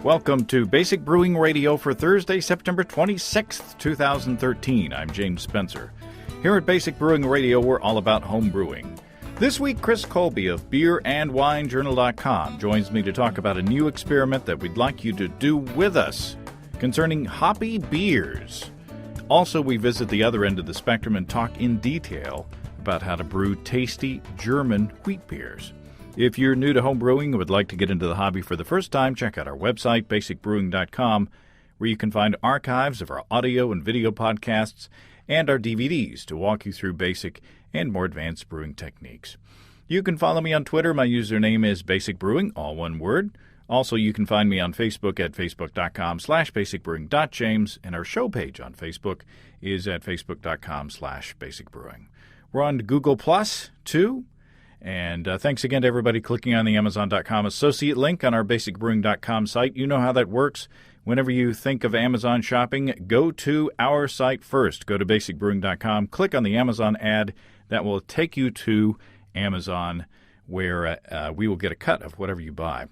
Welcome to Basic Brewing Radio for Thursday, September 26th, 2013. I'm James Spencer. Here at Basic Brewing Radio, we're all about home brewing. This week, Chris Colby of beerandwinejournal.com joins me to talk about a new experiment that we'd like you to do with us concerning hoppy beers. Also, we visit the other end of the spectrum and talk in detail about how to brew tasty German wheat beers. If you're new to home brewing and would like to get into the hobby for the first time, check out our website, basicbrewing.com, where you can find archives of our audio and video podcasts and our DVDs to walk you through basic and more advanced brewing techniques. You can follow me on Twitter. My username is Basic Brewing, all one word. Also, you can find me on Facebook at facebook.com/basicbrewing.james, and our show page on Facebook is at facebook.com/basicbrewing. We're on Google Plus, too. And thanks again to everybody clicking on the Amazon.com associate link on our basicbrewing.com site. You know how that works. Whenever you think of Amazon shopping, go to our site first. Go to basicbrewing.com, click on the Amazon ad. That will take you to Amazon, where we will get a cut of whatever you buy.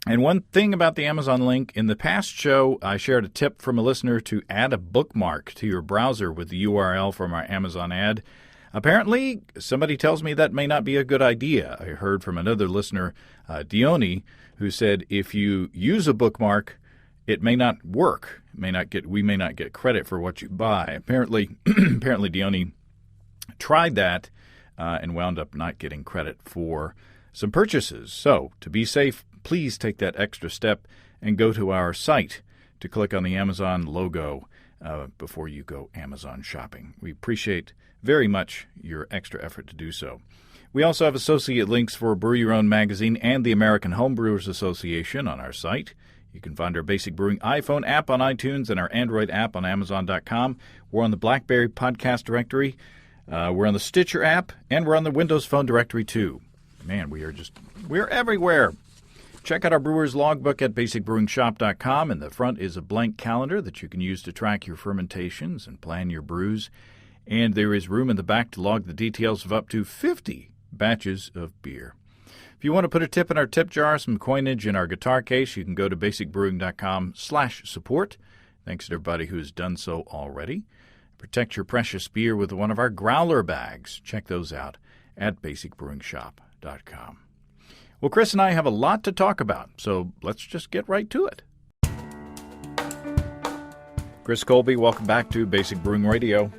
And one thing about the Amazon link, in the past show, I shared a tip from a listener to add a bookmark to your browser with the URL from our Amazon ad. Apparently, somebody tells me that may not be a good idea. I heard from another listener, Dione, who said if you use a bookmark, it may not work. We may not get credit for what you buy. Apparently, Dione tried that and wound up not getting credit for some purchases. So, to be safe, please take that extra step and go to our site to click on the Amazon logo before you go Amazon shopping. We appreciate very much your extra effort to do so. We also have associate links for Brew Your Own magazine and the American Homebrewers Association on our site. You can find our Basic Brewing iPhone app on iTunes and our Android app on Amazon.com. We're on the BlackBerry podcast directory. We're on the Stitcher app, and we're on the Windows Phone directory, too. Man, we're everywhere. Check out our brewer's logbook at basicbrewingshop.com. In the front is a blank calendar that you can use to track your fermentations and plan your brews. And there is room in the back to log the details of up to 50 batches of beer. If you want to put a tip in our tip jar, some coinage in our guitar case, you can go to basicbrewing.com/support. Thanks to everybody who has done so already. Protect your precious beer with one of our growler bags. Check those out at basicbrewingshop.com. Well, Chris and I have a lot to talk about, so let's just get right to it. Chris Colby, welcome back to Basic Brewing Radio.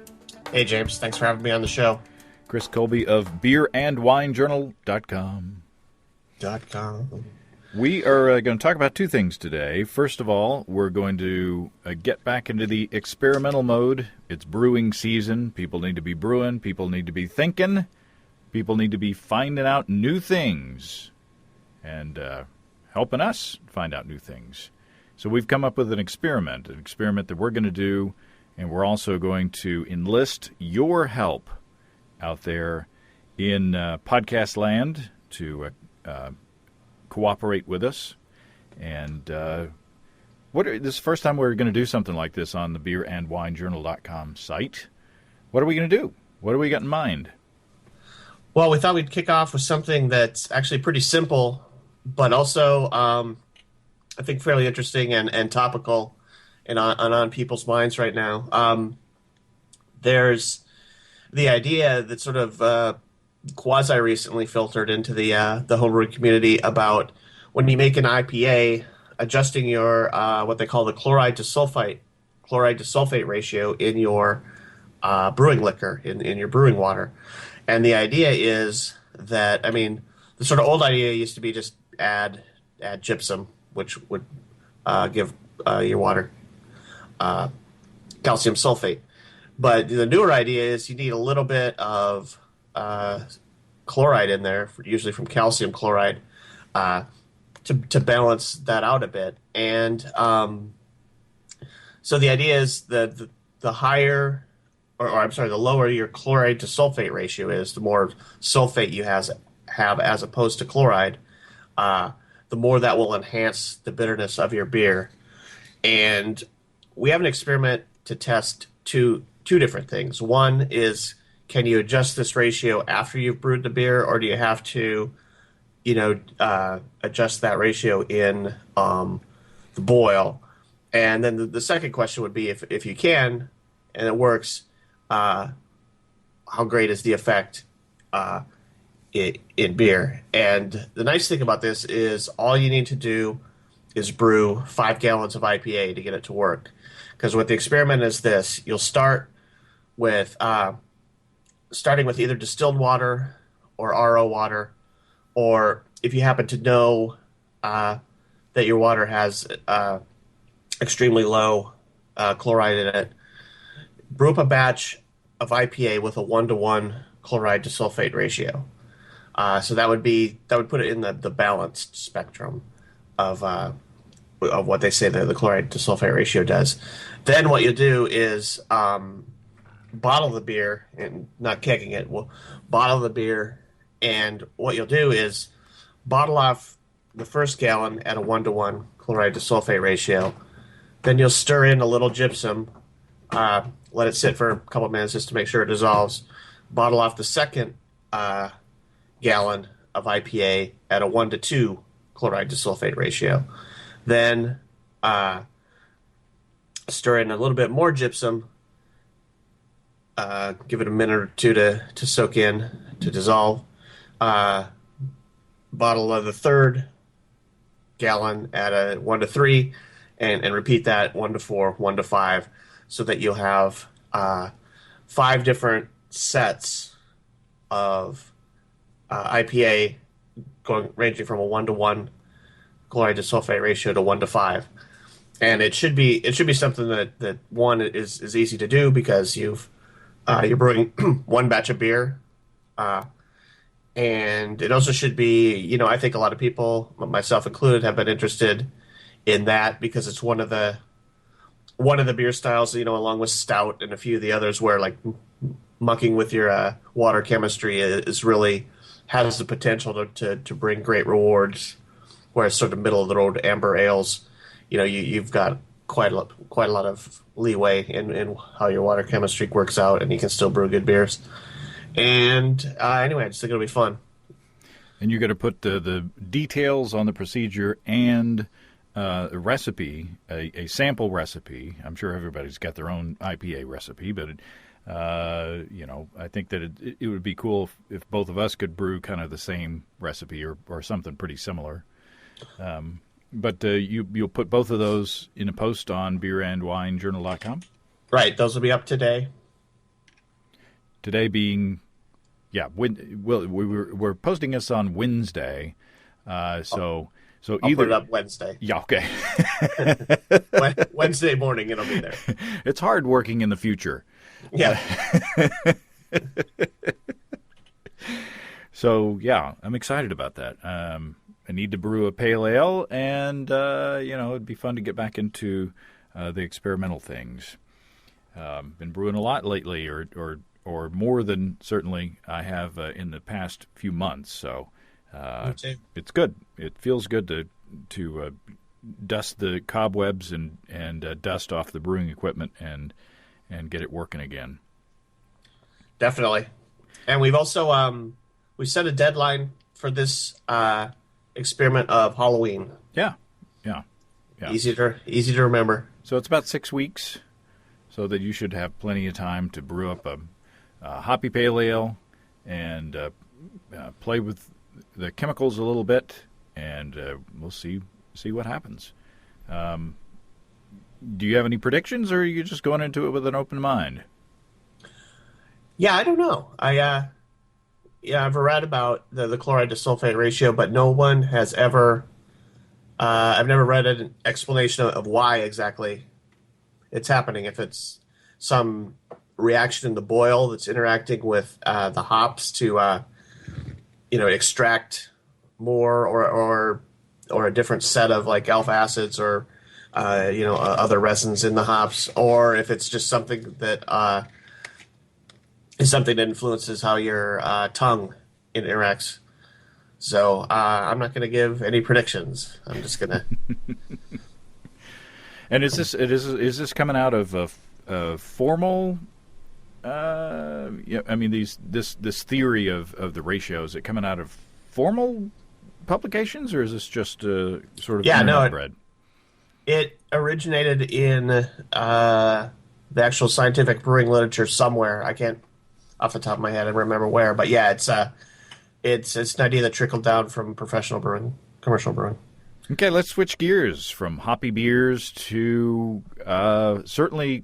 Hey, James. Thanks for having me on the show. Chris Colby of beerandwinejournal.com. We are going to talk about two things today. First of all, we're going to get back into the experimental mode. It's brewing season. People need to be brewing. People need to be thinking. People need to be finding out new things and helping us find out new things. So we've come up with an experiment that we're going to do. And we're also going to enlist your help out there in podcast land to cooperate with us. And this is the first time we're going to do something like this on the beerandwinejournal.com site. What are we going to do? What do we got in mind? Well, we thought we'd kick off with something that's actually pretty simple, but also I think fairly interesting and topical. And on people's minds right now. There's the idea that sort of quasi-recently filtered into the homebrewing community about when you make an IPA, adjusting your what they call the chloride to sulfate ratio in your brewing liquor, in your brewing water. And the idea is that, the sort of old idea used to be just add gypsum, which would give your water calcium sulfate. But the newer idea is you need a little bit of chloride in there, usually from calcium chloride, to balance that out a bit. And so the idea is that the higher, the lower your chloride to sulfate ratio is, the more sulfate you have as opposed to chloride, the more that will enhance the bitterness of your beer. And we have an experiment to test two different things. One is, can you adjust this ratio after you've brewed the beer, or do you have to, adjust that ratio in the boil. And then the second question would be if you can and it works, how great is the effect in beer? And the nice thing about this is all you need to do is brew 5 gallons of IPA to get it to work. Because what the experiment is this: you'll start with starting with either distilled water or RO water, or if you happen to know that your water has extremely low chloride in it, brew up a batch of IPA with a 1-to-1 chloride to sulfate ratio. So that would put it in the balanced spectrum of what they say the chloride to sulfate ratio does. Then what you do is bottle the beer, and not kegging it. We'll bottle the beer, and what you'll do is bottle off the first gallon at a 1-to-1 chloride to sulfate ratio. Then you'll stir in a little gypsum, let it sit for a couple of minutes just to make sure it dissolves. Bottle off the second gallon of IPA at a 1-to-2 chloride to sulfate ratio. Then stir in a little bit more gypsum, give it a minute or two to soak in, to dissolve. Bottle of the third gallon at a 1-to-3, and repeat that 1-to-4, 1-to-5, so that you'll have 5 different sets of IPA ranging from a 1-to-1 chloride to sulfate ratio to 1-to-5. And it should be something that one is easy to do, because you're brewing one batch of beer, and it also should be, I think a lot of people, myself included, have been interested in that, because it's one of the beer styles, along with stout and a few of the others, where like mucking with your water chemistry is really has the potential to bring great rewards. Whereas sort of middle of the road amber ales, you've got quite a lot of leeway in how your water chemistry works out, and you can still brew good beers. And anyway, I just think it'll be fun. And you're going to put the details on the procedure and a recipe, a sample recipe. I'm sure everybody's got their own IPA recipe, but I think that it would be cool if both of us could brew kind of the same recipe or something pretty similar. But you'll put both of those in a post on beerandwinejournal.com? Right. Those will be up today. Today being, we're posting this on Wednesday. So I'll either put it up Wednesday. Yeah, okay. Wednesday morning it'll be there. It's hard working in the future. Yeah. So, I'm excited about that. I need to brew a pale ale, and, it'd be fun to get back into the experimental things. Been brewing a lot lately, or more than certainly I have in the past few months. So it's good. It feels good to dust the cobwebs and dust off the brewing equipment and get it working again. Definitely. And we've also we set a deadline for this experiment of Halloween. Yeah. Easy to remember. So it's about 6 weeks, so that you should have plenty of time to brew up a hoppy pale ale and play with the chemicals a little bit, and we'll see what happens. Do you have any predictions, or are you just going into it with an open mind? Yeah, I don't know. I've read about the chloride to sulfate ratio, but no one has ever. I've never read an explanation of why exactly it's happening. If it's some reaction in the boil that's interacting with the hops to, extract more, or a different set of like alpha acids or other resins in the hops, or if it's just something that is something that influences how your tongue interacts. So I'm not going to give any predictions. I'm just going to. And is this coming out of a formal? This theory of the ratio, is it coming out of formal publications, or is this just sort of bread? It originated in the actual scientific brewing literature somewhere. I can't off the top of my head and remember where, but yeah, it's an idea that trickled down from professional brewing, commercial brewing. Okay, let's switch gears from hoppy beers to certainly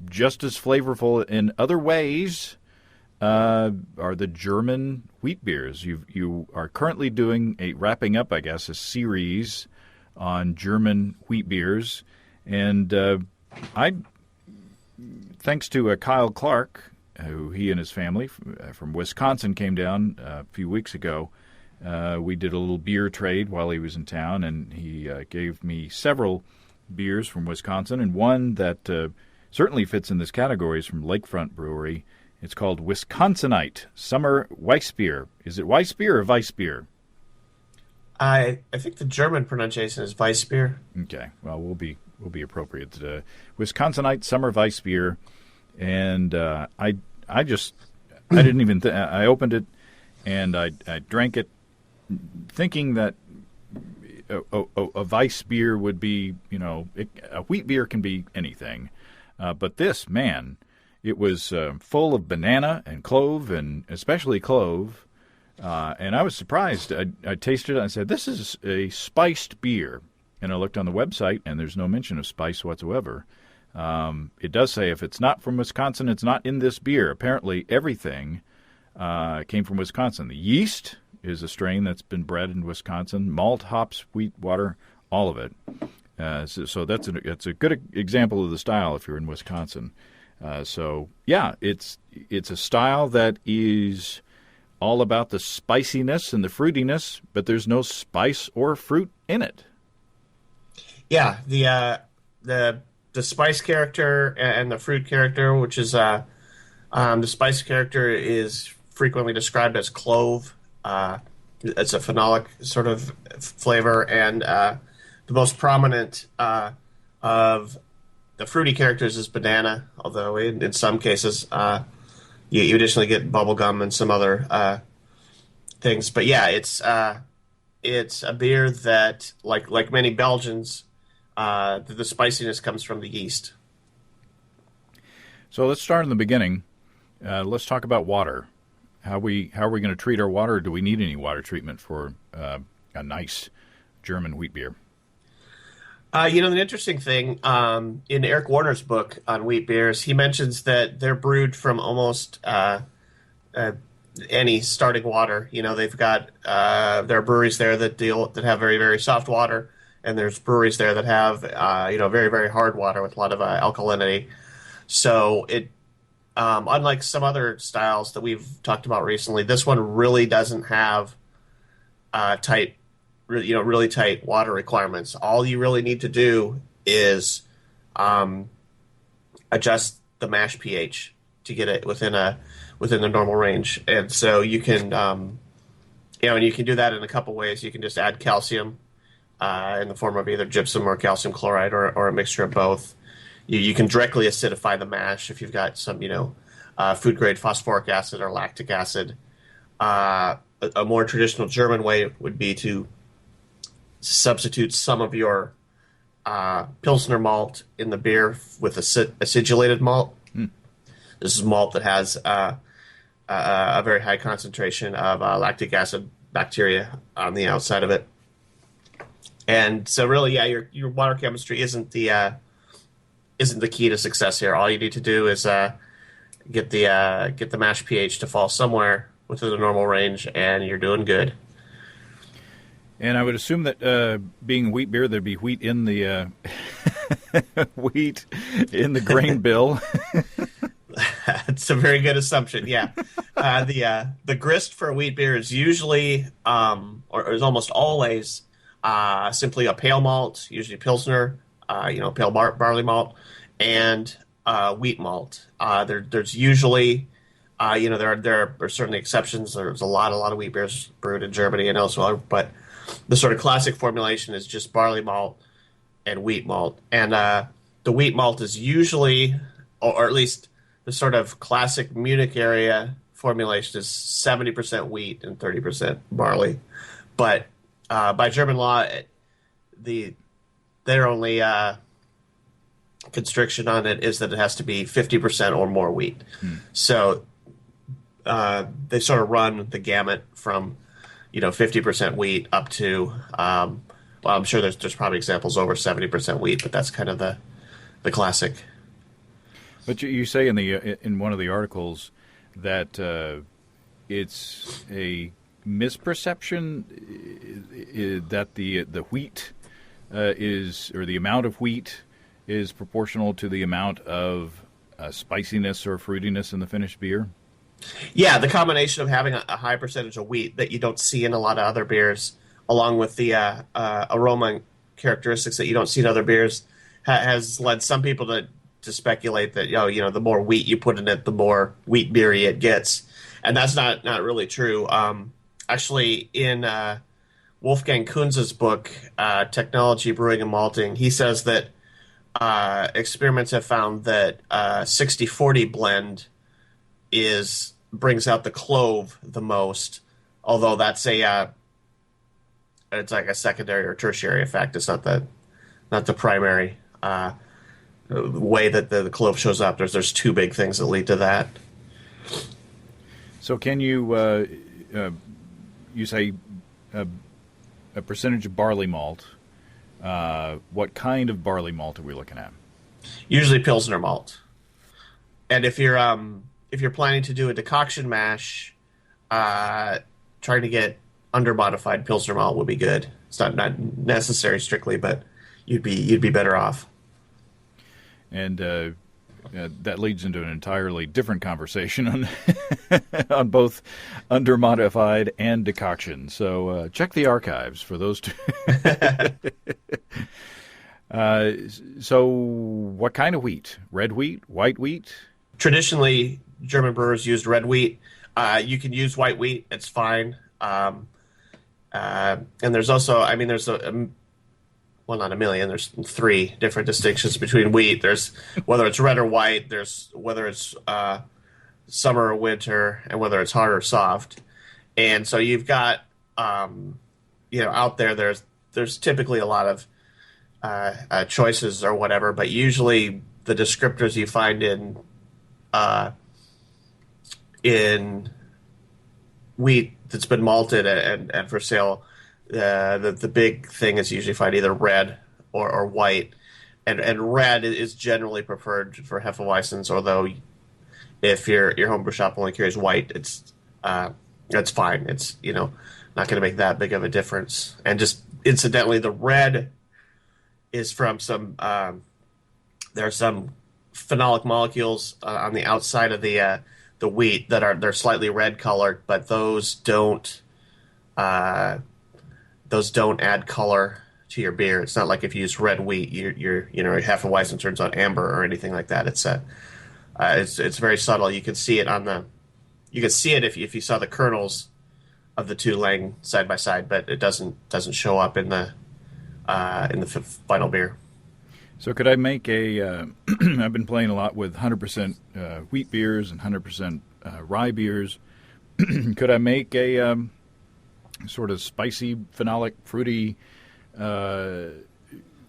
just as flavorful in other ways are the German wheat beers. You are currently wrapping up, I guess, a series on German wheat beers, and I, thanks to Kyle Clark, who he and his family from Wisconsin came down a few weeks ago. We did a little beer trade while he was in town, and he gave me several beers from Wisconsin, and one that certainly fits in this category is from Lakefront Brewery. It's called Wisconsinite Summer Weissbier. Is it Weissbier or Weissbier? I think the German pronunciation is Weissbier. Okay, well, we'll be appropriate. Wisconsinite Summer Weissbier, and I didn't even I opened it and I drank it, thinking that a Weiss beer would be, a wheat beer can be anything, but this, man, it was full of banana and clove, and especially clove. And I was surprised. I tasted it and I said, this is a spiced beer. And I looked on the website, and there's no mention of spice whatsoever. It does say if it's not from Wisconsin, it's not in this beer. Apparently, everything came from Wisconsin. The yeast is a strain that's been bred in Wisconsin. Malt, hops, wheat, water, all of it. So that's a good example of the style if you're in Wisconsin. So, yeah, it's a style that is all about the spiciness and the fruitiness, but there's no spice or fruit in it. Yeah, the spice character and the fruit character, which is the spice character is frequently described as clove. It's a phenolic sort of flavor, and the most prominent of the fruity characters is banana, although in some cases you additionally get bubblegum and some other things. But yeah, it's a beer that, like many Belgians, the spiciness comes from the yeast. So let's start in the beginning. Let's talk about water. How are we going to treat our water? Or do we need any water treatment for a nice German wheat beer? The interesting thing, in Eric Warner's book on wheat beers, he mentions that they're brewed from almost any starting water. They've got there are breweries there that have very, very soft water, and there's breweries there that have very, very hard water with a lot of alkalinity. So it, unlike some other styles that we've talked about recently, this one really doesn't have really tight water requirements. All you really need to do is adjust the mash pH to get it within the normal range. And so you can and you can do that in a couple ways. You can just add calcium in the form of either gypsum or calcium chloride, or a mixture of both. You can directly acidify the mash if you've got some food grade phosphoric acid or lactic acid. A more traditional German way would be to substitute some of your Pilsner malt in the beer with acidulated malt. This is malt that has a very high concentration of lactic acid bacteria on the outside of it. And so really, yeah, your water chemistry isn't the key to success here. All you need to do is get the mash pH to fall somewhere within the normal range, and you're doing good. And I would assume that being wheat beer, there'd be wheat in the wheat in the grain bill. That's a very good assumption. Yeah, the grist for a wheat beer is usually, or is almost always, simply a pale malt, usually Pilsner, pale barley malt, and wheat malt. There's usually, there are certainly exceptions. There's a lot of wheat beers brewed in Germany and elsewhere, but the sort of classic formulation is just barley malt and wheat malt. And the wheat malt is usually, or at least the sort of classic Munich area formulation is 70% wheat and 30% barley. But by German law, the their only constriction on it is that it has to be 50% or more wheat. So they sort of run the gamut from 50% wheat up to well, I'm sure there's probably examples over 70% wheat, but that's kind of the classic. But you say in one of the articles that it's a misperception that the wheat is, or the amount of wheat is proportional to the amount of spiciness or fruitiness in the finished beer. Yeah, the combination of having a high percentage of wheat that you don't see in a lot of other beers, along with the aroma characteristics that you don't see in other beers, has led some people to speculate that the more wheat you put in it, the more wheat beery it gets, and that's not really true. Actually, in Wolfgang Kunz's book, Technology, Brewing, and Malting, he says that experiments have found that 60-40 blend brings out the clove the most, although that's it's like a secondary or tertiary effect. It's not the primary way that the clove shows up. There's two big things that lead to that. So can you you say a percentage of barley malt? What kind of barley malt are we looking at? Usually Pilsner malt. And if you're planning to do a decoction mash, trying to get under-modified Pilsner malt would be good. It's not necessary strictly, but you'd be better off. And that leads into an entirely different conversation on on both under-modified and decoction. So check the archives for those two. So what kind of wheat? Red wheat? White wheat? Traditionally, German brewers used red wheat. You can use white wheat. It's fine. And there's also, there's well, not a million. There's 3 different distinctions between wheat. There's whether it's red or white. There's whether it's summer or winter, and whether it's hard or soft. And so you've got, out there. There's typically a lot of choices or whatever, but usually the descriptors you find in wheat that's been malted and for sale, the big thing is usually find either red or white, and red is generally preferred for Hefeweizens. Although if your homebrew shop only carries white, that's fine. It's not going to make that big of a difference. And just incidentally, the red is from some there are some phenolic molecules on the outside of the wheat they're slightly red colored, but those don't add color to your beer. It's not like if you use red wheat, your Hefeweizen turns out amber or anything like that. It's very subtle. You can see it if you saw the kernels of the two laying side by side, but it doesn't show up in the final beer. So could I make I've been playing a lot with 100% wheat beers and 100% rye beers. Could I make a sort of spicy, phenolic, fruity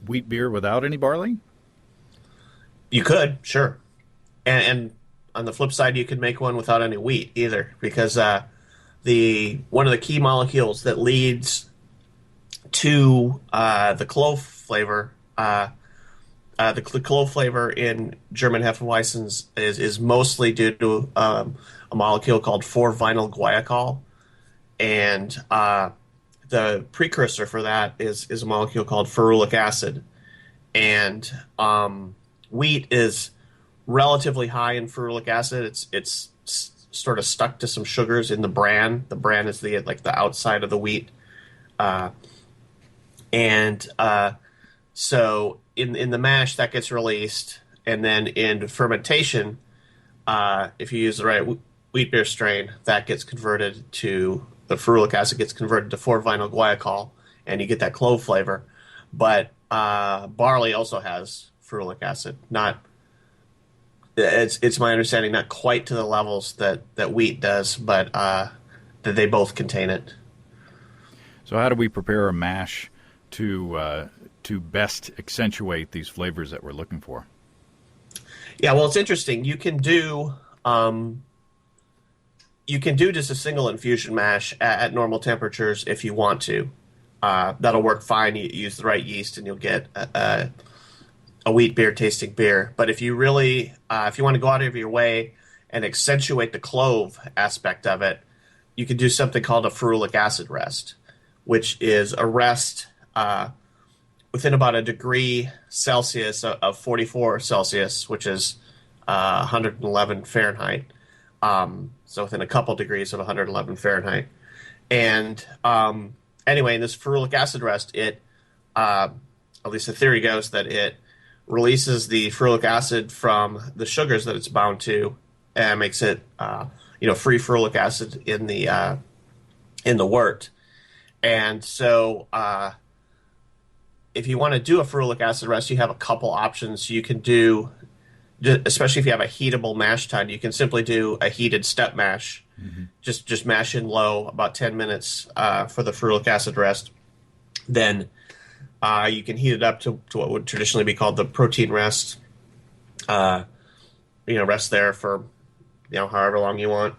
wheat beer without any barley? You could, sure. And on the flip side, you could make one without any wheat either, because one of the key molecules that leads to the clove flavor, the clove flavor in German Hefeweizens is mostly due to a molecule called 4-vinyl guaiacol, and the precursor for that is a molecule called ferulic acid. And wheat is relatively high in ferulic acid. It's sort of stuck to some sugars in the bran. The bran is the outside of the wheat, so in the mash that gets released, and then in fermentation, if you use the right wheat beer strain, that gets converted to the ferulic acid gets converted to 4-vinyl guaiacol, and you get that clove flavor. But barley also has ferulic acid. It's my understanding not quite to the levels that wheat does, but that they both contain it. So how do we prepare a mash to best accentuate these flavors that we're looking for? Yeah, well, it's interesting. You can do just a single infusion mash at normal temperatures if you want to. That'll work fine. You use the right yeast, and you'll get a wheat beer tasting beer. But if you really, if you want to go out of your way and accentuate the clove aspect of it, you can do something called a ferulic acid rest, which is a rest within about a degree Celsius of 44 Celsius, which is 111 Fahrenheit. So within a couple degrees of 111 Fahrenheit. And anyway, in this ferulic acid rest, at least the theory goes that it releases the ferulic acid from the sugars that it's bound to, and makes it free ferulic acid in the wort. And so if you want to do a ferulic acid rest, you have a couple options. You can do, especially if you have a heatable mash tun, you can simply do a heated step mash. Mm-hmm. Just mash in low about 10 minutes for the ferulic acid rest. Then you can heat it up to what would traditionally be called the protein rest. Rest there for however long you want.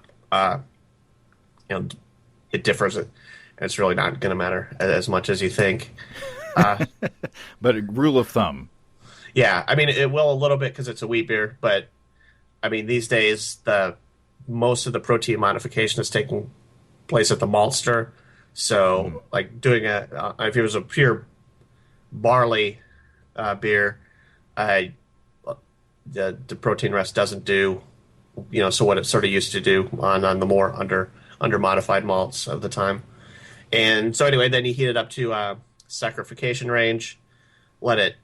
It differs, and it's really not going to matter as much as you think. But a rule of thumb. Yeah, I mean, it will a little bit because it's a wheat beer, but I mean, these days most of the protein modification is taking place at the maltster. So, like doing if it was a pure barley beer, the protein rest doesn't do, so what it sort of used to do on the more under modified malts of the time. And so anyway, then you heat it up to saccharification range, let it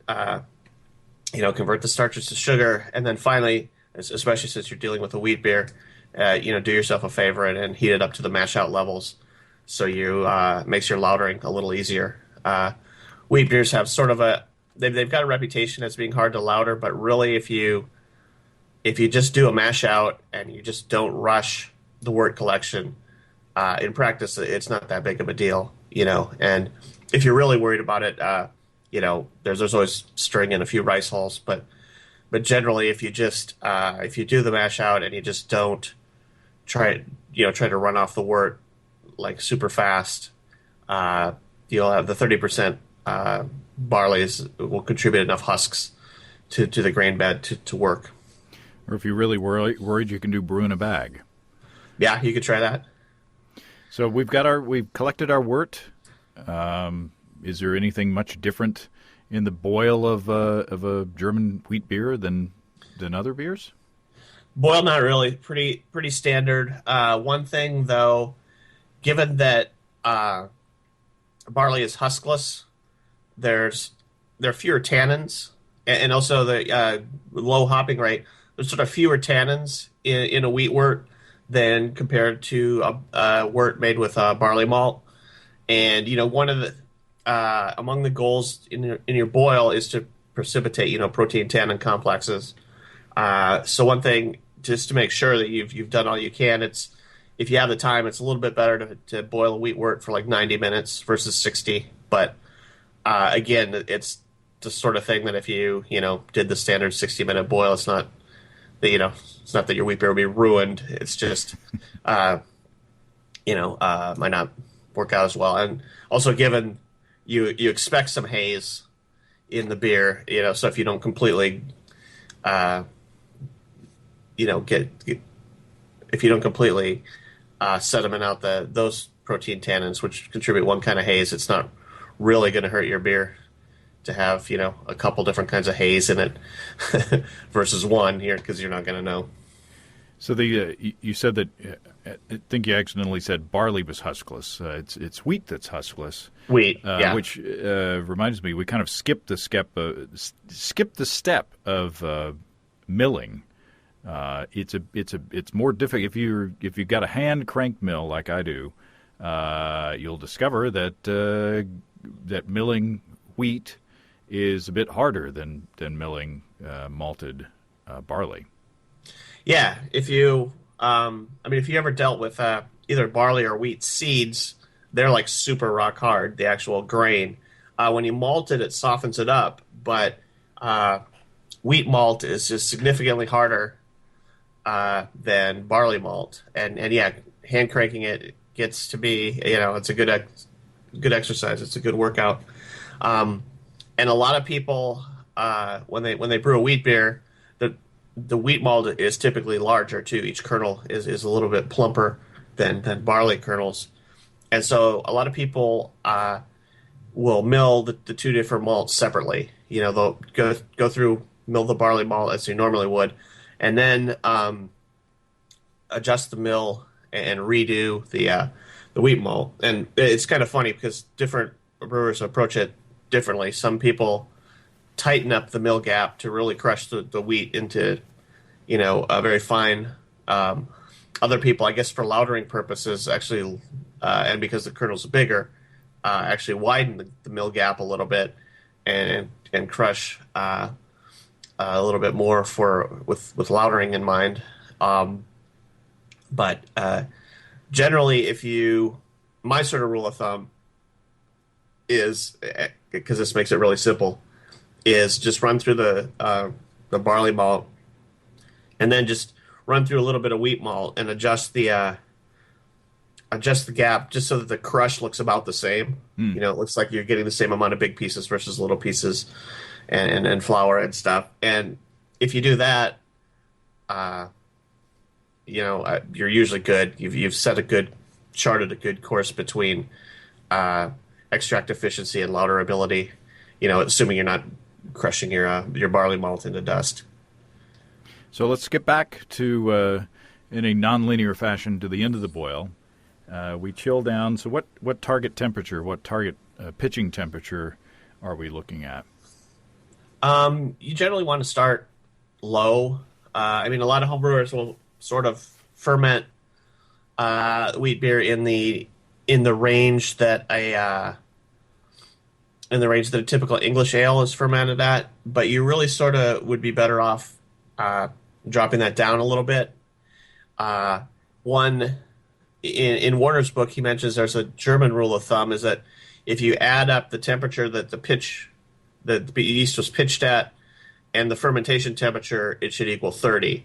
convert the starches to sugar, and then finally, especially since you're dealing with a wheat beer, do yourself a favor and heat it up to the mash out levels, so you makes your lautering a little easier. Wheat beers have sort of they've got a reputation as being hard to lauter, but really if you just do a mash out and you just don't rush the wort collection, in practice it's not that big of a deal, and if you're really worried about it, there's always stirring in a few rice hulls, but generally, if you do the mash out and you just don't try to run off the wort like super fast, you'll have the 30% barleys will contribute enough husks to the grain bed to work. Or if you're really worried, you can do brew in a bag. Yeah, you could try that. So we've collected our wort. Is there anything much different in the boil of a German wheat beer than other beers? Boil, not really. Pretty standard. One thing though, given that barley is huskless, there are fewer tannins, and also the low hopping rate. There's sort of fewer tannins in a wheat wort than compared to a wort made with barley malt. And one of the among the goals in your boil is to precipitate, protein tannin complexes. So one thing, just to make sure that you've done all you can, if you have the time, it's a little bit better to boil a wheat wort for like 90 minutes versus 60. But again, it's the sort of thing that if you did the standard 60-minute boil, it's not that your wheat beer will be ruined. It's just might not work out as well. And also, given you expect some haze in the beer, so if you don't completely, if you don't completely sediment out those protein tannins, which contribute one kind of haze, it's not really going to hurt your beer to have a couple different kinds of haze in it versus one here, because you're not going to know. So you said that I think you accidentally said barley was huskless. It's wheat that's huskless. Wheat, yeah. Which reminds me, we kind of skipped the step of milling. It's more difficult if you've got a hand crank mill like I do. You'll discover that milling wheat is a bit harder than milling malted barley. Yeah, if you ever dealt with either barley or wheat seeds, they're like super rock hard, the actual grain. When you malt it, it softens it up, but uh, wheat malt is just significantly harder than barley malt. And yeah, hand cranking it gets to be, it's a good exercise. It's a good workout. Um, and a lot of people, when they brew a wheat beer, the wheat malt is typically larger too. Each kernel is a little bit plumper than barley kernels, and so a lot of people will mill the two different malts separately. They'll go through, mill the barley malt as you normally would, and then adjust the mill and redo the wheat malt. And it's kind of funny because different brewers approach it differently. Some people tighten up the mill gap to really crush the wheat into a very fine. Other people, I guess, for lautering purposes, actually, and because the kernels are bigger, actually widen the mill gap a little bit and crush a little bit more with lautering in mind. But generally, my sort of rule of thumb is, because this makes it really simple, is just run through the barley malt, and then just run through a little bit of wheat malt and adjust the gap just so that the crush looks about the same. It looks like you're getting the same amount of big pieces versus little pieces, and flour and stuff. And if you do that, you're usually good. You've charted a good course between extract efficiency and lauterability. Assuming you're not crushing your barley malt into dust. So let's skip back to in a nonlinear fashion to the end of the boil. We chill down. So what target temperature, what target pitching temperature are we looking at? You generally want to start low. A lot of homebrewers will sort of ferment wheat beer in the range that a typical English ale is fermented at, but you really sort of would be better off dropping that down a little bit. In Warner's book, he mentions there's a German rule of thumb, is that if you add up the temperature that the yeast was pitched at and the fermentation temperature, it should equal 30.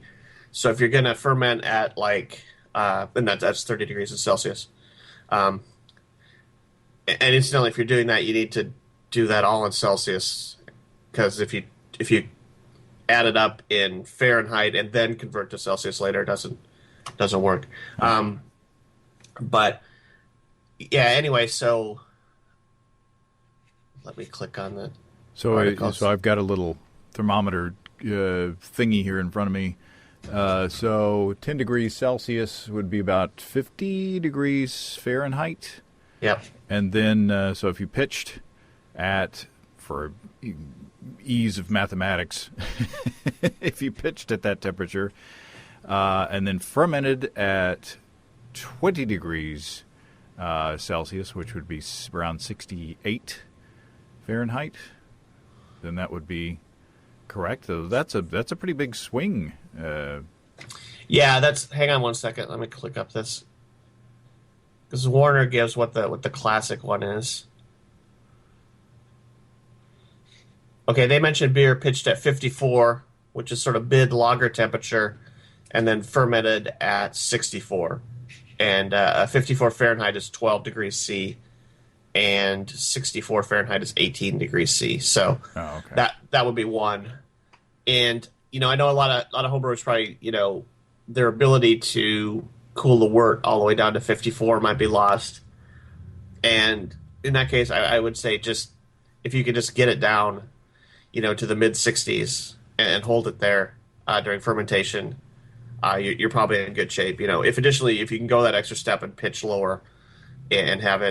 So if you're going to ferment at and that's 30 degrees Celsius. And incidentally, if you're doing that, you need to do that all in Celsius, because if you add it up in Fahrenheit and then convert to Celsius later, it doesn't work. But yeah, anyway, so let me click on that. So I've got a little thermometer thingy here in front of me. So 10 degrees Celsius would be about 50 degrees Fahrenheit. Yep. And then, so if you pitched for ease of mathematics, if you pitched at that temperature, and then fermented at 20 degrees Celsius, which would be around 68 Fahrenheit, then that would be correct. So that's a pretty big swing. Yeah, hang on one second. Let me click up this, because Warner gives what the classic one is. Okay, they mentioned beer pitched at 54, which is sort of mid lager temperature, and then fermented at 64. And 54 Fahrenheit is 12 degrees C, and 64 Fahrenheit is 18 degrees C. So that would be one. And I know a lot of homebrewers probably, their ability to cool the wort all the way down to 54 might be lost. And in that case, I would say just if you could just get it down, to the mid 60s and hold it there during fermentation, you're probably in good shape. If you can go that extra step and pitch lower and have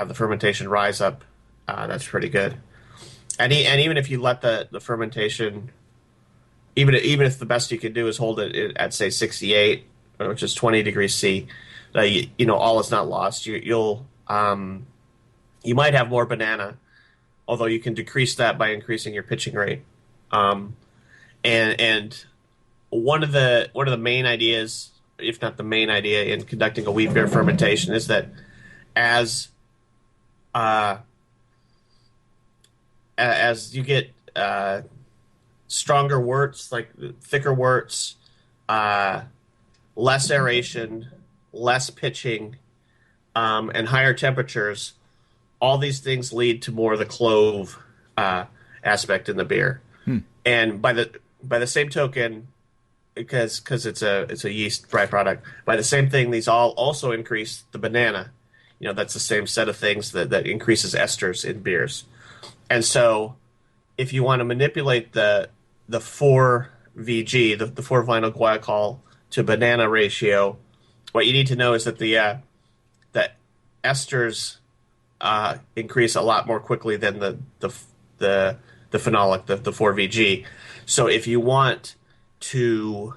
the fermentation rise up, that's pretty good. And even if you let the fermentation, even if the best you can do is hold it at say 68, which is 20 degrees C, all is not lost. You might have more banana, although you can decrease that by increasing your pitching rate. And one of the main ideas, if not the main idea, in conducting a wheat beer fermentation is that as as you get stronger worts, like thicker worts, uh, less aeration, less pitching, and higher temperatures, all these things lead to more of the clove aspect in the beer. Hmm. And by the same token, because it's a yeast byproduct, by the same thing, these all also increase the banana. That's the same set of things that increases esters in beers. And so, if you want to manipulate the 4 VG, the 4 vinyl guaiacol to banana ratio, what you need to know is that the esters increase a lot more quickly than the phenolic, the 4 VG. So if you want to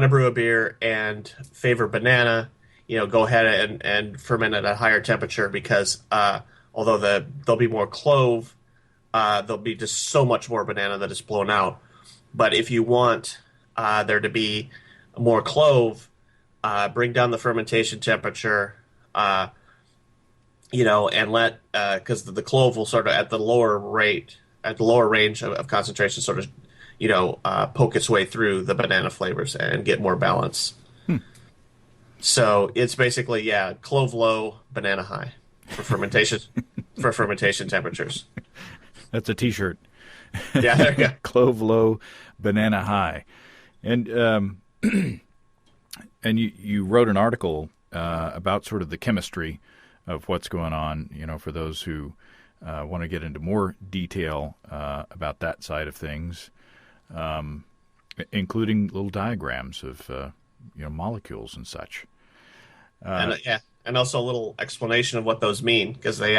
brew a beer and favor banana, go ahead and ferment at a higher temperature because although there'll be more clove, there'll be just so much more banana that is blown out. But if you want there to be more clove, bring down the fermentation temperature, and let because the clove will sort of at the lower range of concentration, sort of poke its way through the banana flavors and get more balance. So it's basically clove low, banana high for fermentation for fermentation temperatures. That's a T-shirt. Yeah, there you go. Clove low, banana high, and and you wrote an article about sort of the chemistry of what's going on. For those who want to get into more detail about that side of things, including little diagrams of molecules and such. And also a little explanation of what those mean, because they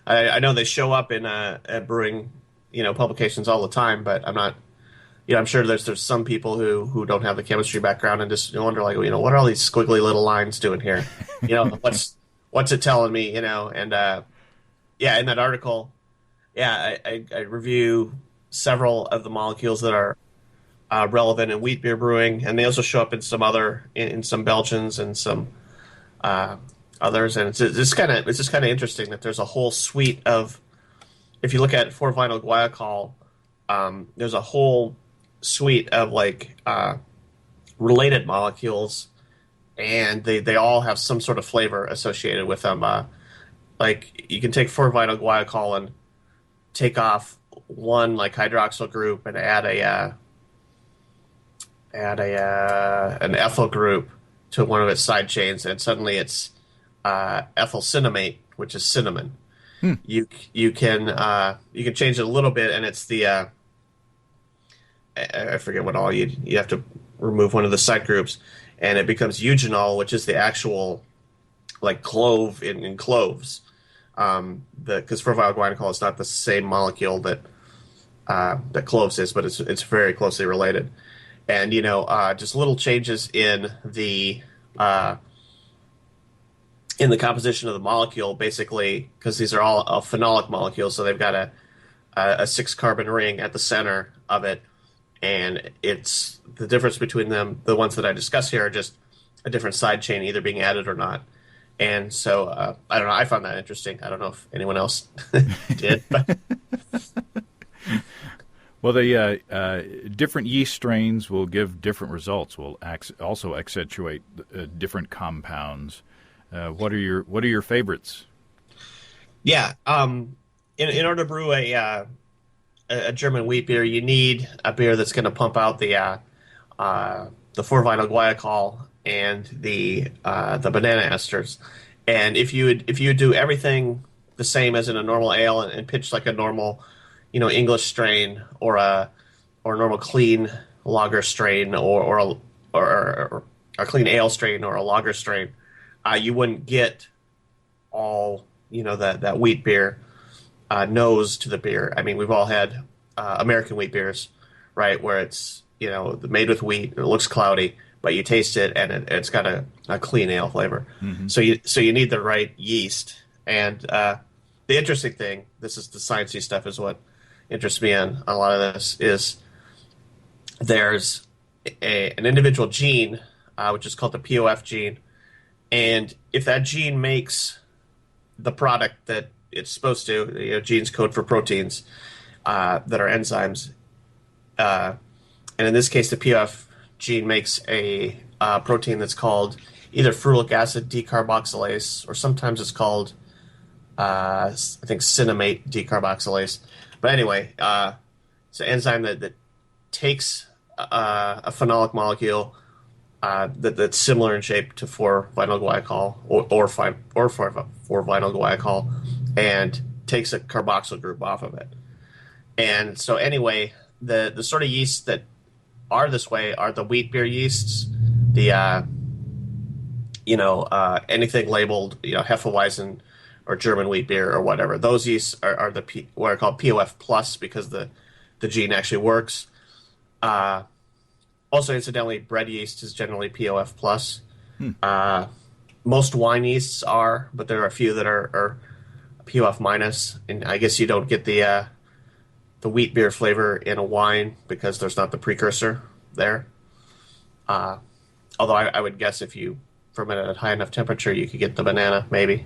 I know they show up in at brewing publications all the time, but I'm not. I'm sure there's some people who don't have the chemistry background and just wonder like, what are all these squiggly little lines doing here? What's it telling me? And in that article, I review several of the molecules that are relevant in wheat beer brewing, and they also show up in some in some Belgians and some others. And it's just kind of interesting that there's a whole suite of. If you look at 4-vinyl guaiacol, there's a whole suite of related molecules, and they all have some sort of flavor associated with them. Like you can take 4-vinyl guaiacol and take off one hydroxyl group and add an ethyl group to one of its side chains, and suddenly it's ethyl cinnamate, which is cinnamon. You can change it a little bit, and it's the I forget what all you have to remove one of the side groups, and it becomes eugenol, which is the actual clove in cloves. Because 4-vinyl guaiacol is not the same molecule that cloves is, but it's very closely related. And just little changes in the composition of the molecule, basically, because these are all phenolic molecules, so they've got a 6-carbon ring at the center of it, and it's the difference between them. The ones that I discuss here are just a different side chain either being added or not. And so I don't know. I found that interesting. I don't know if anyone else did. But. Well, the different yeast strains will give different results. Will also accentuate different compounds. What are your favorites? Yeah. In order to brew a German wheat beer, you need a beer that's going to pump out the 4-vinyl guaiacol and the banana esters. And if you do everything the same as in a normal ale and pitch like a normal, English strain or a normal clean lager strain or a clean ale strain or a lager strain, you wouldn't get all that wheat beer nose to the beer. I mean, we've all had American wheat beers, right, where it's made with wheat, it looks cloudy, but you taste it and it's got a clean ale flavor. Mm-hmm. So you need the right yeast. And the interesting thing, this is the sciencey stuff, is what interests me on a lot of this, is there's an individual gene, which is called the POF gene, and if that gene makes the product that it's supposed to. Genes code for proteins that are enzymes. And in this case, the POF gene makes a protein that's called either ferulic acid decarboxylase, or sometimes it's called, I think, cinnamate decarboxylase. But anyway, it's an enzyme that takes a phenolic molecule that's similar in shape to 4-vinyl glycol or 4-vinyl glycol, and takes a carboxyl group off of it. And so anyway, the sort of yeasts that are this way are the wheat beer yeasts, the anything labeled Hefeweizen or German wheat beer or whatever. Those yeasts are what are called POF plus because the gene actually works. Also, incidentally, bread yeast is generally POF plus. Most wine yeasts are, but there are a few that are POF minus, and I guess you don't get the wheat beer flavor in a wine because there's not the precursor there. Although I would guess if you ferment it at high enough temperature, you could get the banana, maybe.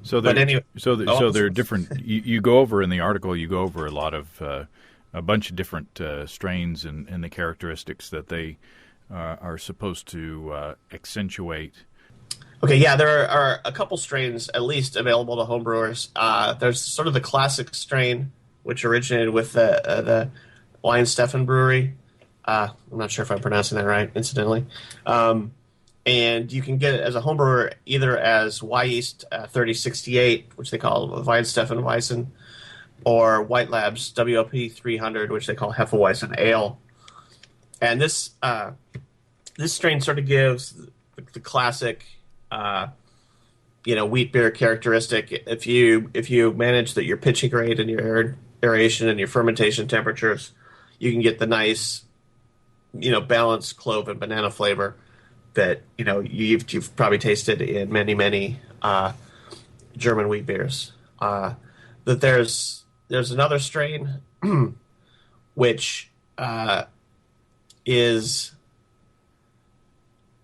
So there are different. You go over in the article. You go over a lot of a bunch of different strains and the characteristics that they are supposed to accentuate. Okay, yeah, there are a couple strains at least available to homebrewers. There's sort of the classic strain, which originated with the Weihenstephan brewery. I'm not sure if I'm pronouncing that right, incidentally. And you can get it as a homebrewer either as Wyeast 3068, which they call Weihenstephan Weizen, or White Labs WLP 300, which they call Hefeweizen Ale. And this strain sort of gives the classic wheat beer characteristic. If you manage that your pitching rate and your aeration and your fermentation temperatures, you can get the nice, balanced clove and banana flavor that you've probably tasted in many German wheat beers. That there's another strain which is,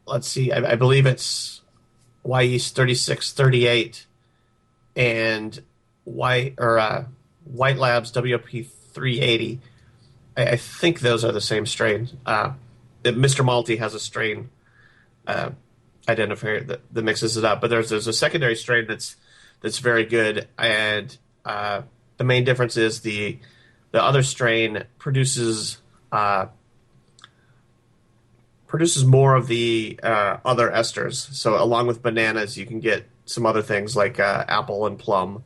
let's see, I believe it's Wyeast 3638 and White Labs WP 380. I think those are the same strain. Mr. Malty has a strain identifier that mixes it up, but there's a secondary strain that's very good, and the main difference is the other strain produces more of the other esters. So along with bananas, you can get some other things like apple and plum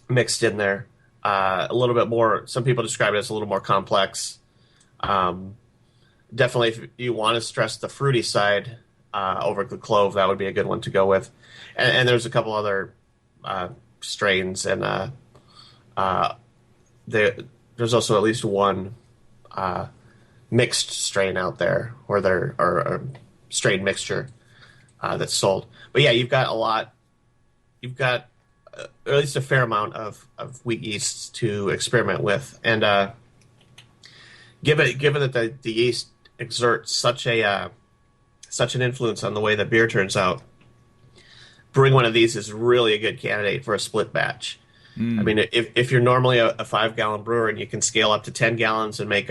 mixed in there. A little bit more. Some people describe it as a little more complex. Definitely, if you want to stress the fruity side over the clove, that would be a good one to go with. And there's a couple other strains, and there's also at least one mixed strain out there, or there are a strain mixture that's sold. But yeah, you've got a lot. You've got at least a fair amount of wheat yeasts to experiment with, and given that the yeast exerts such an influence on the way the beer turns out, brewing one of these is really a good candidate for a split batch. I mean, if you're normally a 5-gallon brewer and you can scale up to 10 gallons and make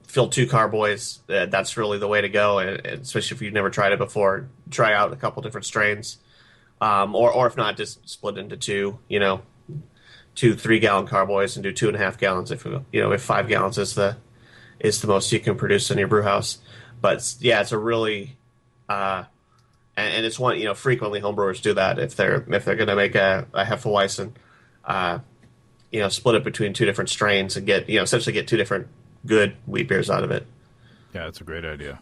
fill 2 carboys, that's really the way to go. And especially if you've never tried it before, try out a couple different strains, or if not, just split into 2 3-gallon carboys and do 2.5 gallons if 5 gallons is the most you can produce in your brew house. But yeah, it's a really and it's one, frequently homebrewers do that if they're going to make a Hefeweizen, split it between 2 different strains and get essentially get 2 different good wheat beers out of it. Yeah, that's a great idea.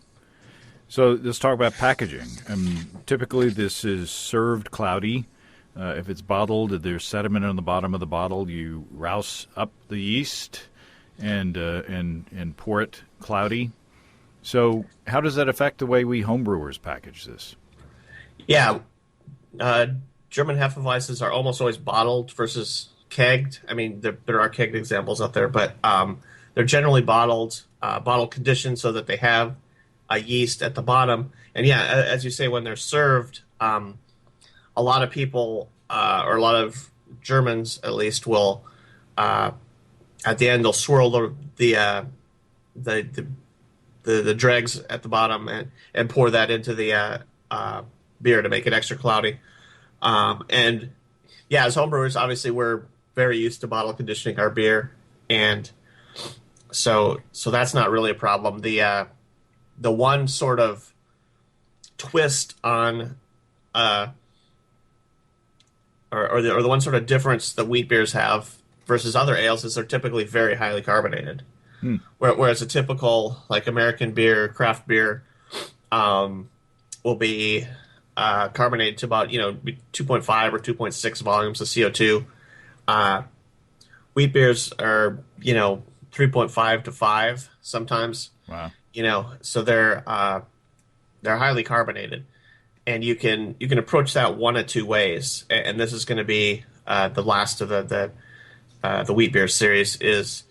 So let's talk about packaging. Typically, this is served cloudy. If it's bottled, there's sediment on the bottom of the bottle. You rouse up the yeast and pour it cloudy. So how does that affect the way we homebrewers package this? Yeah, German Hefeweizens are almost always bottled versus kegged. I mean, there are kegged examples out there, but they're generally bottled conditioned so that they have yeast at the bottom. And yeah, as you say, when they're served, a lot of people, or a lot of Germans at least, will at the end they'll swirl the the dregs at the bottom and pour that into the beer to make it extra cloudy. And yeah, as homebrewers, obviously we're very used to bottle conditioning our beer, and so that's not really a problem. The one sort of twist on or the one sort of difference that wheat beers have versus other ales is they're typically very highly carbonated. Whereas a typical like American beer, craft beer, will be carbonated to about 2.5 or 2.6 volumes of CO2. Wheat beers are 3.5 to 5 sometimes. Wow. So they're highly carbonated, and you can approach that one of two ways. And this is going to be the last of the wheat beer series. Is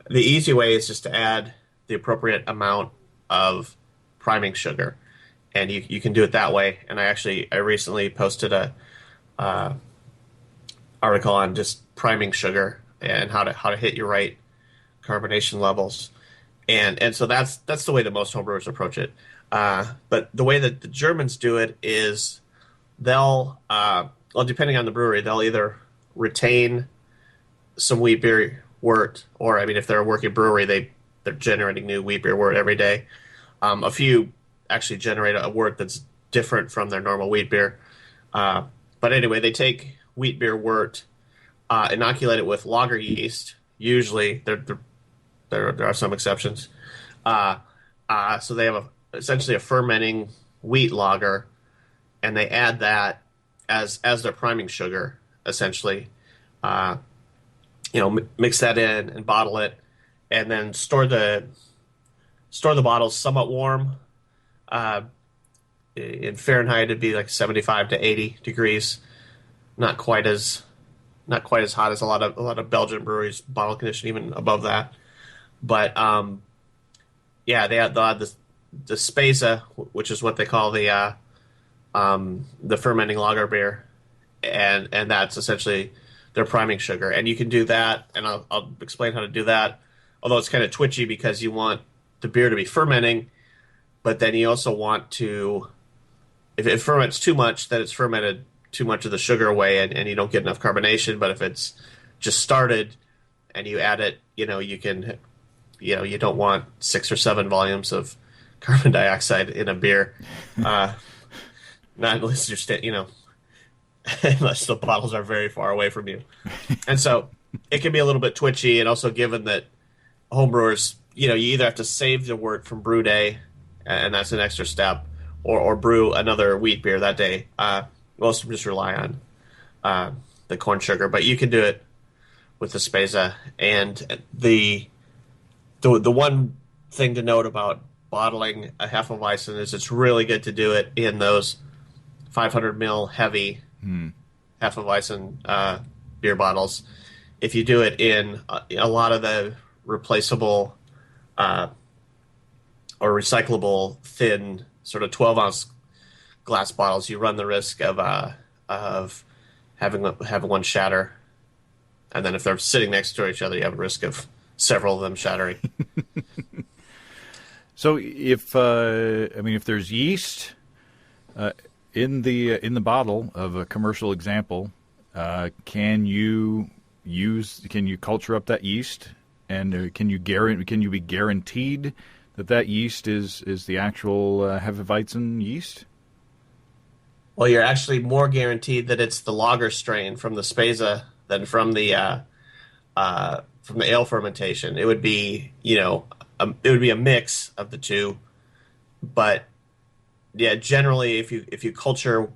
the easy way is just to add the appropriate amount of priming sugar, and you can do it that way. And I recently posted a article on just priming sugar and how to hit your right carbonation levels, and so that's the way that most homebrewers approach it. But the way that the Germans do it is they'll depending on the brewery, they'll either retain some wheat beer wort, or I mean, if they're a working brewery, they're generating new wheat beer wort every day. A few actually generate a wort that's different from their normal wheat beer. But anyway, they take wheat beer wort, inoculate it with lager yeast. Usually, there are some exceptions. So they have essentially a fermenting wheat lager, and they add that as their priming sugar, essentially. Mix that in and bottle it, and then store the bottles somewhat warm. In Fahrenheit, it'd be like 75 to 80 degrees. Not quite as hot as a lot of Belgian breweries bottle condition, even above that. But they'll add the Speza, which is what they call the fermenting lager beer, and that's essentially their priming sugar. And you can do that, and I'll explain how to do that. Although it's kind of twitchy because you want the beer to be fermenting, but then you also want to, if it ferments too much, then it's fermented too much of the sugar away, and you don't get enough carbonation. But if it's just started and you add it, you can, you don't want 6 or 7 volumes of carbon dioxide in a beer. Not unless you're unless the bottles are very far away from you. And so it can be a little bit twitchy, and also given that homebrewers, you either have to save the wort from brew day, and that's an extra step, or brew another wheat beer that day. Most of them just rely on the corn sugar, but you can do it with the Speza. And the one thing to note about bottling a Hefeweizen is it's really good to do it in those 500 ml heavy Hefeweizen beer bottles. If you do it in a lot of the replaceable or recyclable thin sort of 12-ounce glass bottles, you run the risk of having one shatter, and then if they're sitting next to each other, you have a risk of several of them shattering. So if there's yeast in the bottle of a commercial example, can you culture up that yeast, and can you be guaranteed that yeast is the actual Hefeweizen yeast? Well, you're actually more guaranteed that it's the lager strain from the Speza than from the ale fermentation. It would be a mix of the two, but yeah, generally if you culture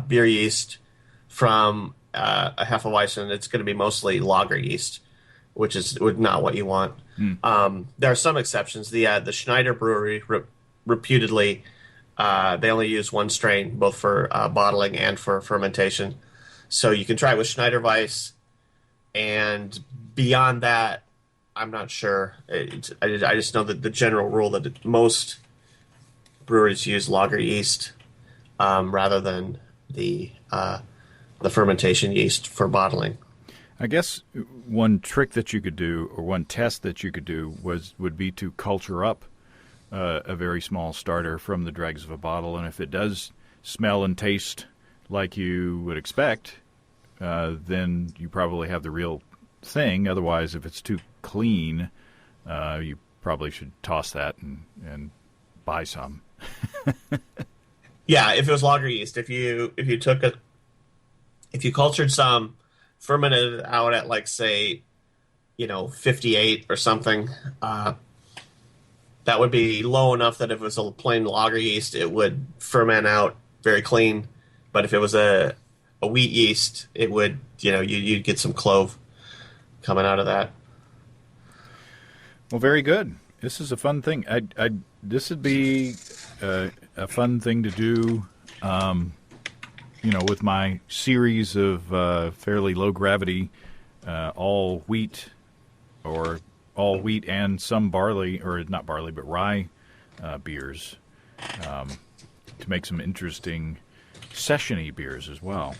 beer yeast from a Hefeweizen, it's going to be mostly lager yeast, which is not what you want. There are some exceptions. The Schneider Brewery reputedly they only use one strain, both for bottling and for fermentation. So you can try it with Schneider Weiss, and beyond that, I'm not sure. I just know that the general rule that most breweries use lager yeast rather than the fermentation yeast for bottling. I guess one trick that you could do, or one test that you could do, would be to culture up a very small starter from the dregs of a bottle, and if it does smell and taste like you would expect, then you probably have the real thing. Otherwise, if it's too clean, you probably should toss that and buy some. Yeah, if it was lager yeast, if you cultured some, fermented it out at like say, 58 or something, that would be low enough that if it was a plain lager yeast, it would ferment out very clean. But if it was a wheat yeast, it would, you'd get some clove coming out of that. Well, very good. This is a fun thing. This would be a fun thing to do, with my series of fairly low gravity, all wheat and some barley, or not barley, but rye beers, to make some interesting session-y beers as well.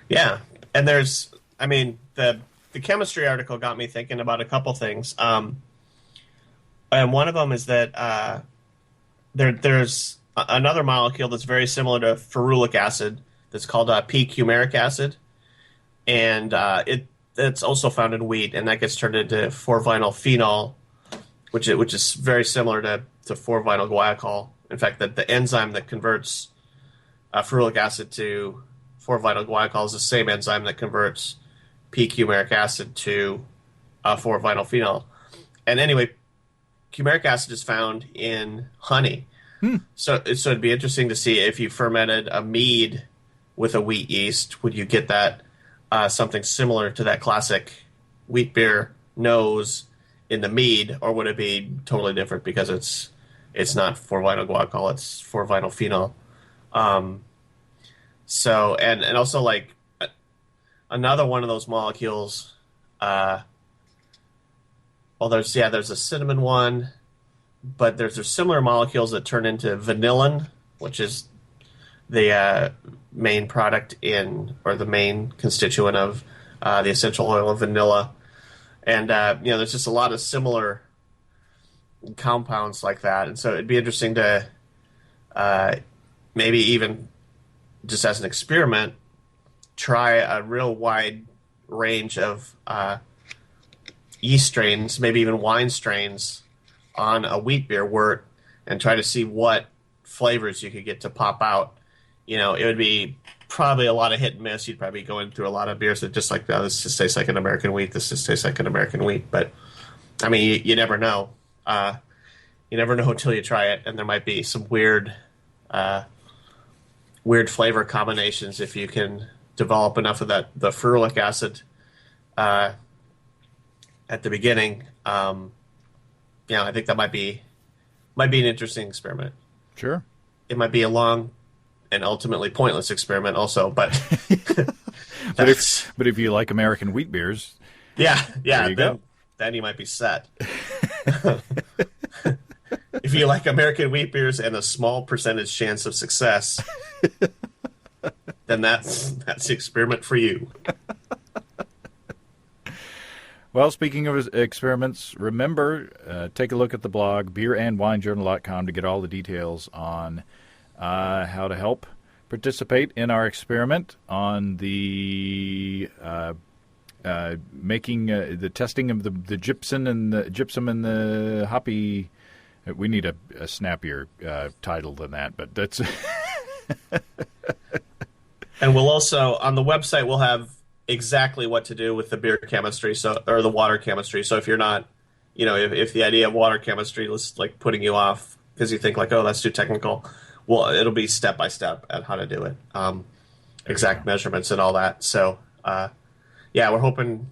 Yeah, and the chemistry article got me thinking about a couple things. And one of them is that there's another molecule that's very similar to ferulic acid that's called p-cumaric acid, and it's also found in wheat, and that gets turned into 4-vinyl phenol, which is very similar to 4-vinyl guaiacol. In fact, that the enzyme that converts ferulic acid to 4-vinyl guaiacol is the same enzyme that converts p-cumaric acid to 4-vinyl phenol. And anyway, cumaric acid is found in honey. So it'd be interesting to see if you fermented a mead with a wheat yeast, would you get that something similar to that classic wheat beer nose in the mead, or would it be totally different because it's not 4-vinyl guaiacol, it's 4-vinyl phenol. So and also like another one of those molecules. There's a cinnamon one, but there's similar molecules that turn into vanillin, which is the main product or the main constituent of the essential oil of vanilla. And there's just a lot of similar compounds like that, and so it'd be interesting to maybe even just as an experiment try a real wide range of yeast strains, maybe even wine strains, on a wheat beer wort, and try to see what flavors you could get to pop out. It would be probably a lot of hit and miss. You'd probably be going through a lot of beers that just like, oh, this just tastes like an American wheat. This just tastes like an American wheat. But I mean, you never know. You never know until you try it, and there might be some weird flavor combinations if you can develop enough of the ferulic acid at the beginning. I think that might be an interesting experiment. Sure. It might be a long and ultimately pointless experiment also, but but if you like American wheat beers, then you might be set. If you like American wheat beers and a small percentage chance of success, then that's the experiment for you. Well, speaking of experiments, remember, take a look at the blog, beerandwinejournal.com, to get all the details on how to help participate in our experiment on the making the testing of the gypsum and the hoppy. We need a snappier title than that, but that's. And we'll also, on the website, we'll have exactly what to do with the beer chemistry, or the water chemistry. So if you're not, if the idea of water chemistry is like putting you off because you think like, oh, that's too technical, well, it'll be step by step at how to do it, exact measurements and all that. So, we're hoping,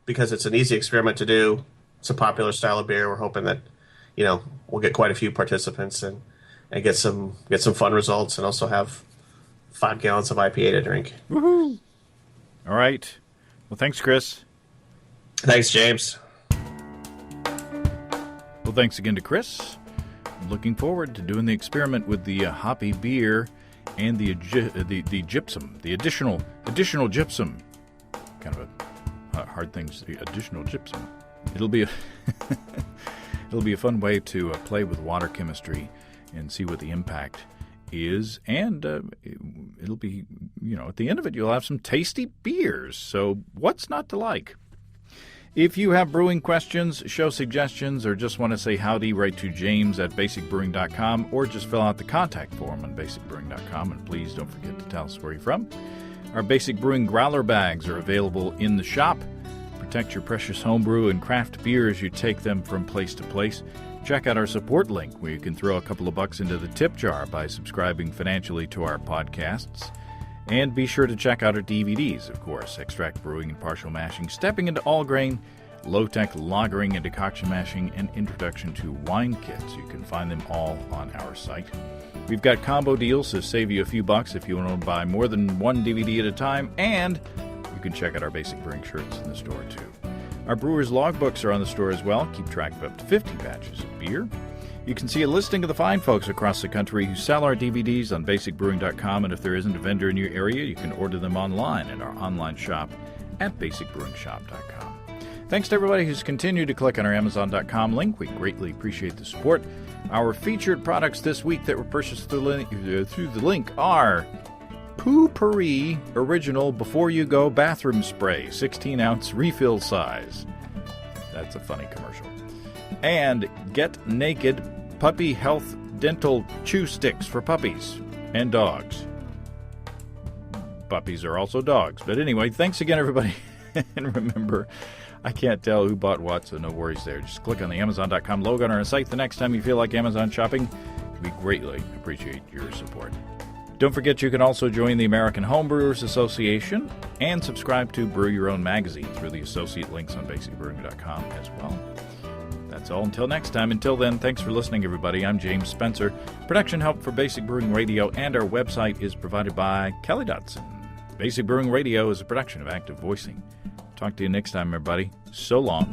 because it's an easy experiment to do, it's a popular style of beer. We're hoping that, we'll get quite a few participants and get some fun results, and also have 5 gallons of IPA to drink. Woohoo! All right. Well, thanks, Chris. Thanks, James. Well, thanks again to Chris. looking forward to doing the experiment with the hoppy beer and the gypsum, the additional gypsum. Kind of a hard thing to say, additional gypsum. It'll be a fun way to play with water chemistry and see what the impact is, and it'll be, at the end of it, you'll have some tasty beers. So what's not to like? If you have brewing questions, show suggestions, or just want to say howdy, write to james@basicbrewing.com, or just fill out the contact form on basicbrewing.com, and please don't forget to tell us where you're from. Our Basic Brewing growler bags are available in the shop. Protect your precious homebrew and craft beer as you take them from place to place. Check out our support link, where you can throw a couple of bucks into the tip jar by subscribing financially to our podcasts. And be sure to check out our DVDs, of course, Extract Brewing and Partial Mashing, Stepping into All Grain, Low-Tech Lagering and Decoction Mashing, and Introduction to Wine Kits. You can find them all on our site. We've got combo deals to save you a few bucks if you want to buy more than one DVD at a time, and you can check out our Basic Brewing shirts in the store, too. Our Brewers Logbooks are on the store as well. Keep track of up to 50 batches of beer. You can see a listing of the fine folks across the country who sell our DVDs on basicbrewing.com, and if there isn't a vendor in your area, you can order them online at our online shop at basicbrewingshop.com. Thanks to everybody who's continued to click on our Amazon.com link. We greatly appreciate the support. Our featured products this week that were purchased through the link are Poo-Pourri Original Before You Go Bathroom Spray, 16-ounce refill size. That's a funny commercial. And Get Naked Puppy Health Dental Chew Sticks for puppies and dogs. Puppies are also dogs. But anyway, thanks again, everybody. And remember, I can't tell who bought what, so no worries there. Just click on the Amazon.com logo on our site the next time you feel like Amazon shopping. We greatly appreciate your support. Don't forget you can also join the American Homebrewers Association and subscribe to Brew Your Own magazine through the associate links on basicbrewing.com as well. That's all until next time. Until then, thanks for listening, everybody. I'm James Spencer. Production help for Basic Brewing Radio and our website is provided by Kelly Dotson. Basic Brewing Radio is a production of Active Voicing. Talk to you next time, everybody. So long.